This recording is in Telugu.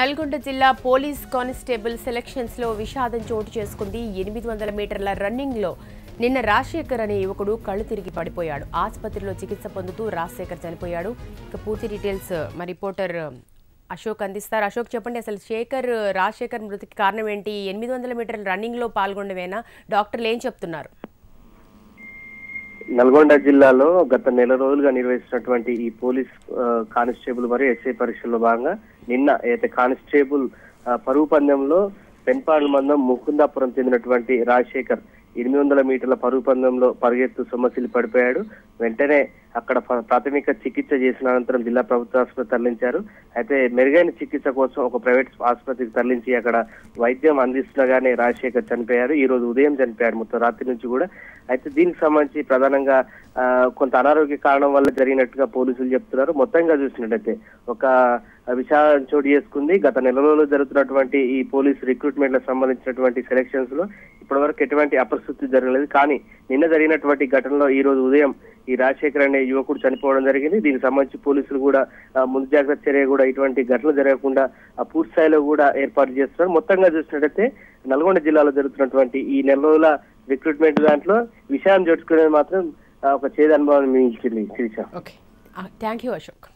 నల్గొండ జిల్లా పోలీస్ కానిస్టేబుల్ సెలక్షన్స్ లో విషాదం చోటు చేసుకుంది. 800 మీటర్ల రన్నింగ్ లో నిన్న రాజశేఖర్ అనే యువకుడు కళ్ళు తిరిగి పడిపోయాడు. ఆసుపత్రిలో చికిత్స పొందుతూ రాజశేఖర్ చనిపోయాడు. ఇక పూర్తి డీటెయిల్స్ మా రిపోర్టర్ అశోక్ అందిస్తారు. అశోక్ చెప్పండి, అసలు రాజశేఖర్ మృతికి కారణం ఏంటి? 800 మీటర్ల రన్నింగ్ లో పాల్గొనవేనా? డాక్టర్లు ఏం చెప్తున్నారు? నల్గొండ జిల్లాలో గత నెల రోజులుగా నిర్వహిస్తున్నటువంటి ఈ పోలీస్ కానిస్టేబుల్ మరియు ఎస్ఐ పరీక్షల్లో భాగంగా నిన్న అయితే కానిస్టేబుల్ పరుగు పందెంలో పెన్పాడు మందం ముకుందాపురం చెందినటువంటి రాజశేఖర్ 800 మీటర్ల పరుగు పందెంలో పరిగెత్తు సొమ్మసిల్లి పడిపోయాడు. వెంటనే అక్కడ ప్రాథమిక చికిత్స చేసిన అనంతరం జిల్లా ప్రభుత్వ ఆసుపత్రి తరలించారు. అయితే మెరుగైన చికిత్స కోసం ఒక ప్రైవేట్ ఆసుపత్రికి తరలించి అక్కడ వైద్యం అందిస్తుండగానే రాజశేఖర్ చనిపోయారు. ఈ రోజు ఉదయం చనిపోయారు, మొత్తం రాత్రి నుంచి కూడా. అయితే దీనికి సంబంధించి ప్రధానంగా కొంత అనారోగ్య కారణం వల్ల జరిగినట్టుగా పోలీసులు చెప్తున్నారు. మొత్తంగా చూసినట్టయితే ఒక విషయం చోటు చేసుకుంది. గత నెలలో జరుగుతున్నటువంటి ఈ పోలీస్ రిక్రూట్మెంట్లకు సంబంధించినటువంటి సెలక్షన్స్ లో ఇప్పటివరకు ఎటువంటి అపరిస్థితి జరగలేదు. కానీ నిన్న జరిగినటువంటి ఘటనలో ఈ రోజు ఉదయం ఈ రాజశేఖర్ అనే యువకుడు చనిపోవడం జరిగింది. దీనికి సంబంధించి పోలీసులు కూడా ముందు జాగ్రత్త చర్య కూడా ఇటువంటి ఘటనలు జరగకుండా పూర్తి స్థాయిలో కూడా ఏర్పాటు చేస్తున్నారు. మొత్తంగా చూసినట్టయితే నల్గొండ జిల్లాలో జరుగుతున్నటువంటి ఈ నెల రోజుల రిక్రూట్మెంట్ దాంట్లో విషయం జోడ్చుకునేది మాత్రం ఒక చేదు అనుభవాన్ని మిగిల్చింది. Okay, thank you Ashok.